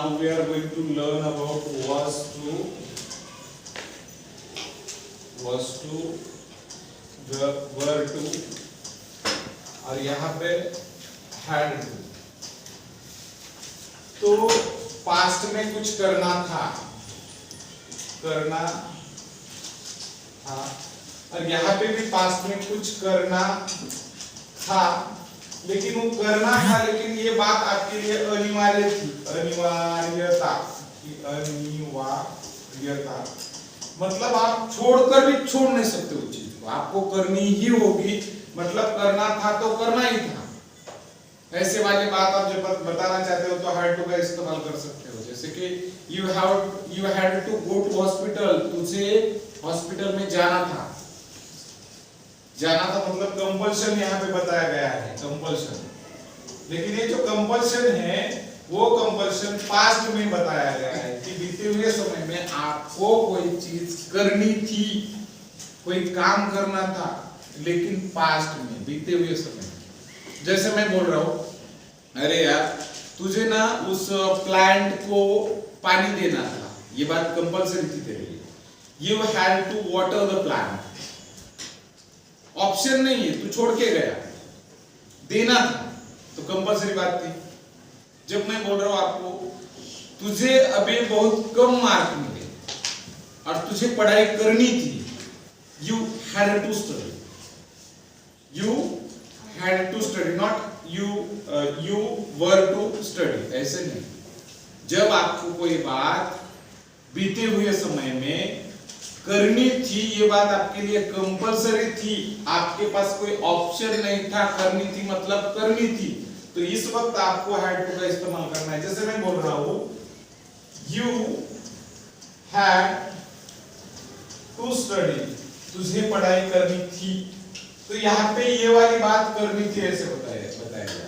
Now we are going to learn about was to were to और यहाँ पे had to। तो past में कुछ करना था और यहाँ पे भी पास्ट में कुछ करना था, लेकिन वो करना था, लेकिन ये बात आपके लिए अनिवार्य थी, अनिवार्यता, मतलब आप छोड़कर भी छोड़ नहीं सकते उस चीज को, आपको करनी ही होगी, मतलब करना था तो करना ही था। ऐसे वाली बात आप जब बताना चाहते हो तो हैड टू का इस्तेमाल कर सकते हो, जैसे कि you had to go to hospital, तुझे हॉस्पिटल में जाना था मतलब कंपल्शन यहाँ पे बताया गया है, कंपल्शन। लेकिन ये जो कंपल्शन है वो कंपल्शन पास्ट में बताया गया है कि बीते हुए समय में आपको कोई चीज करनी थी, कोई काम करना था, लेकिन पास्ट में, बीते हुए समय में। जैसे मैं बोल रहा हूं, अरे यार तुझे ना उस प्लांट को पानी देना था, ये बात कंपल्सरी थी तेरे लिए। You had to water the plant, option नहीं है, तू छोड़ के गया, देना था तो कंपल्सरी बात थी। जब मैं बोल रहा हूं आपको तुझे अभी बहुत कम मार्क मिले और तुझे पढ़ाई करनी थी, you had to study, you had to study, not you were to study, ऐसे नहीं। जब आपको कोई बात बीते हुए समय में करनी थी, ये बात आपके लिए कंपल्सरी थी, आपके पास कोई ऑप्शन नहीं था, करनी थी मतलब करनी थी, तो इस वक्त आपको हैड टू का इस्तेमाल करना है। जैसे मैं बोल रहा हूं you had to study, तुझे पढ़ाई करनी थी, तो यहाँ पे ये वाली बात करनी थी ऐसे बताया गया।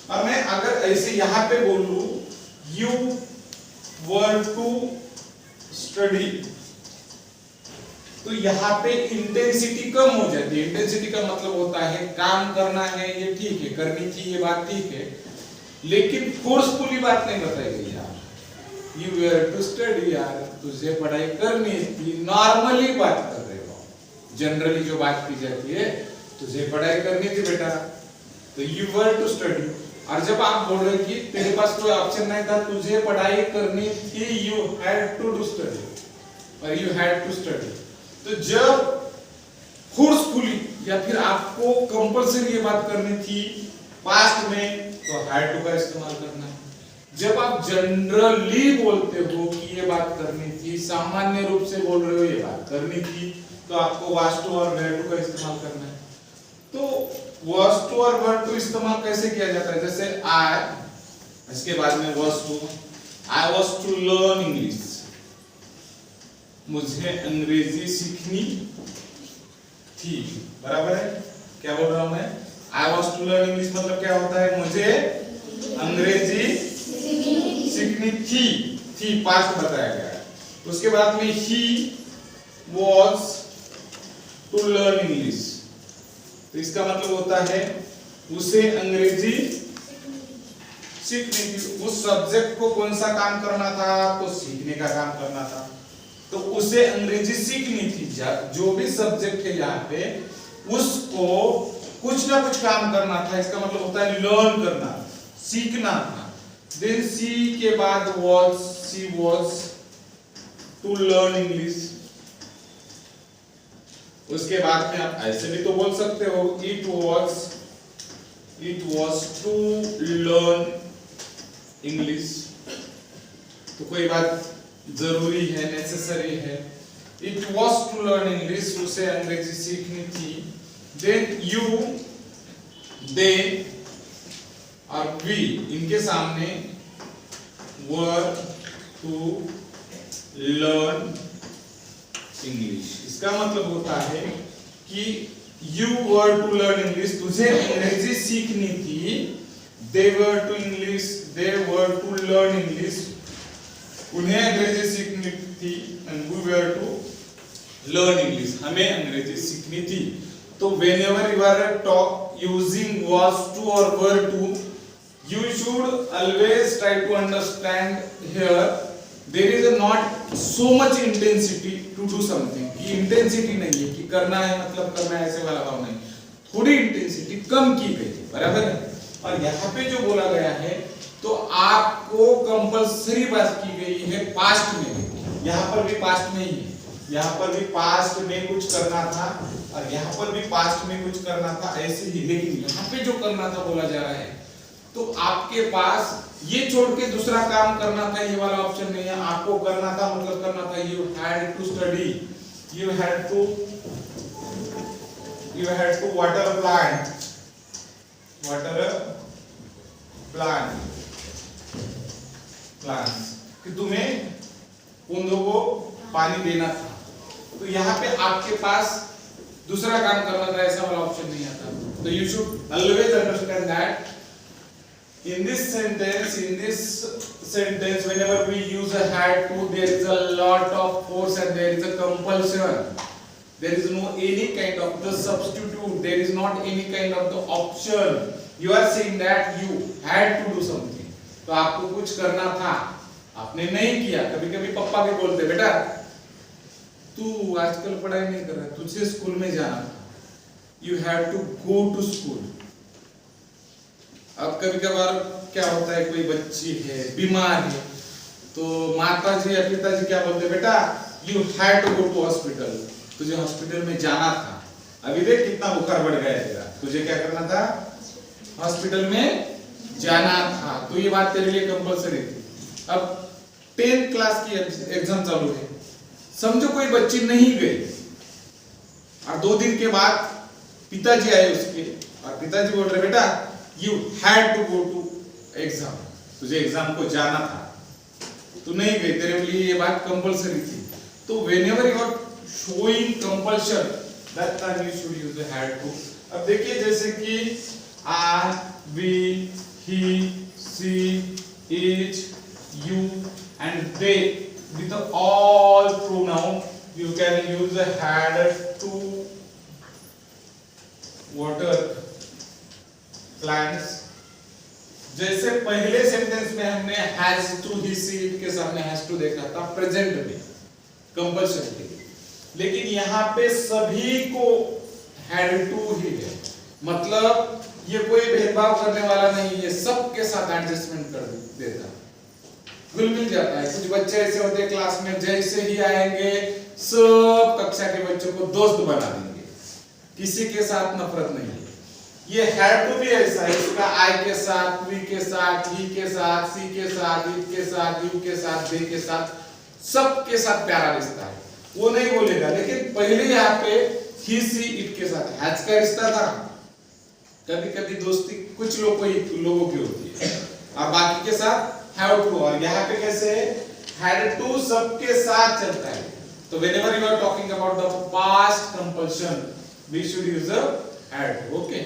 और मैं अगर ऐसे यहाँ पे बोलूं you were to study, तो यहाँ पे इंटेंसिटी कम हो जाती है। इंटेंसिटी का मतलब होता है काम करना है, ये ठीक है, करनी थी ये बात ठीक है, लेकिन फोर्सफुली बात नहीं बताई गई यार। You were to study, यार तुझे पढ़ाई करनी थी, नॉर्मली बात कर रहे हो, जनरली जो बात की जाती है, तुझे पढ़ाई करनी थी बेटा, तो you were to study। और जब आप बोल रहे कि तेरे पास कोई ऑप्शन नहीं था, तुझे पढ़ाई करनी थी, you had to study और you had to study। तो जब फोर्सफुली या फिर आपको कंपल्सरी ये बात करनी थी पास्ट में, तो हैड टू का इस्तेमाल करना है। जब आप जनरली बोलते हो कि ये बात करनी थी, सामान्य रूप से बोल रहे हो ये बात करनी थी, तो आपको वाज टू और वेयर टू का इस्तेमाल करना है। तो वाज टू और वेयर टू इस्तेमाल कैसे किया जाता है? जैसे आई, इसके बाद में was to, I was to learn English, मुझे अंग्रेजी सीखनी थी, बराबर है। क्या बोल रहा हूं मैं? I was to learn English मतलब क्या होता है? मुझे अंग्रेजी सीखनी थी पास्ट बताया गया है। उसके बाद में he was to learn English, तो इसका मतलब होता है उसे अंग्रेजी सीखनी थी। उस सब्जेक्ट को कौन सा काम करना था? तो सीखने का काम करना था, तो उसे अंग्रेजी सीखनी थी। जो भी सब्जेक्ट है यहाँ पे, उसको कुछ ना कुछ काम करना था, इसका मतलब होता है लर्न करना, सीखना था। देन सी के बाद was, she was to learn English। उसके बाद में आप ऐसे भी तो बोल सकते हो it was to learn English, तो कोई बात जरूरी है, नेसेसरी है। It was to learn English, उसे अंग्रेजी सीखनी थी। Then you, they और we, इनके सामने were to learn English। इसका मतलब होता है कि you were to learn English, तुझे अंग्रेजी सीखनी थी। They were to learn English, उन्हें अंग्रेजी सीखनी थी। and we were to learn English, हमें अंग्रेजी सीखनी थी। तो whenever you are talk using was to or were to, You should always try to understand here there is a not so much intensity to do something. कि intensity नहीं है कि करना है मतलब करना है ऐसे वाला भाव नहीं, थोड़ी इंटेंसिटी कम की गई है, बराबर है। और यहाँ पे जो बोला गया है तो आपको कंपलसरी बात की गई है पास्ट में, यहाँ पर भी पास्ट में ही है, यहाँ पर भी पास्ट में कुछ करना था और यहाँ पर भी पास्ट में कुछ करना था ऐसे ही, लेकिन यहाँ पे जो करना था बोला जा रहा है तो आपके पास ये छोड़ के दूसरा काम करना था ये वाला ऑप्शन नहीं है। आपको करना था मतलब करना था, you had to study, you had to water plants कि तुम्हें पौधों को पानी देना था। तो यहाँ पे आपके पास दूसरा काम करना था ऐसा वाला ऑप्शन नहीं आता। तो you should always understand that in this sentence whenever we use a had to, there is a lot of force and there is a compulsion, there is no any kind of the substitute, there is not any kind of the option. You are saying that you had to do something, तो आपको कुछ करना था, आपने नहीं किया। कभी कभी पापा भी बोलते बेटा तू आजकल पढ़ाई नहीं कर रहा, तुझे स्कूल में जाना था, you had to go to school। अब कभी कभार क्या होता है कोई बच्ची है बीमार है तो माता जी या पिताजी क्या बोलते बेटा you had to go to hospital, तुझे हॉस्पिटल में जाना था। अभी देख कितना बुखार बढ़ गया है तेरा, तुझे क्या करना था हॉस्पिटल में जाना था, तो ये बात तेरे लिए कंपलसरी थी। अब 10th क्लास की एग्जाम चालू है, समझो कोई बच्ची नहीं गई और 2 दिन के बाद पिताजी आए उसके और पिताजी बोल रहे बेटा You had to go to exam, तुझे एग्जाम को जाना था, तू नहीं गई, तेरे लिए ये बात कंपलसरी थी। तो whenever you are showing compulsion, that time you should use the had to। अब देखिए जैसे कि I, we, he, she, it, you and they with all pronoun you can use the had to water plants. जैसे पहले sentence में हमने has to he see it के सामने हैज टू देखा था प्रेजेंट में कंपल्शन के, लेकिन यहाँ पे सभी को हैड टू ही है, मतलब ये कोई भेदभाव करने वाला नहीं है, सबके साथ एडजस्टमेंट कर देता, घुल मिल जाता है। कुछ बच्चे ऐसे होते हैं क्लास में जैसे ही आएंगे सब कक्षा के बच्चों को दोस्त बना देंगे, किसी के साथ नफरत नहीं है। ये हैड टू भी ऐसा है, इसका आई के साथ, वी के साथ, ही के साथ, सी के साथ, इट के साथ, यू के साथ, दे के साथ, सबके साथ प्यारा रिश्ता है, वो नहीं बोलेगा। लेकिन पहले यहाँ पे ही सी इट के साथ हैज का रिश्ता था। कभी कभी दोस्ती कुछ लोगों की होती है और बाकी के साथ हैव टू, और यहाँ पे कैसे हैड टू सबके साथ चलता है। तो whenever you are talking about the past compulsion we should use the had। okay।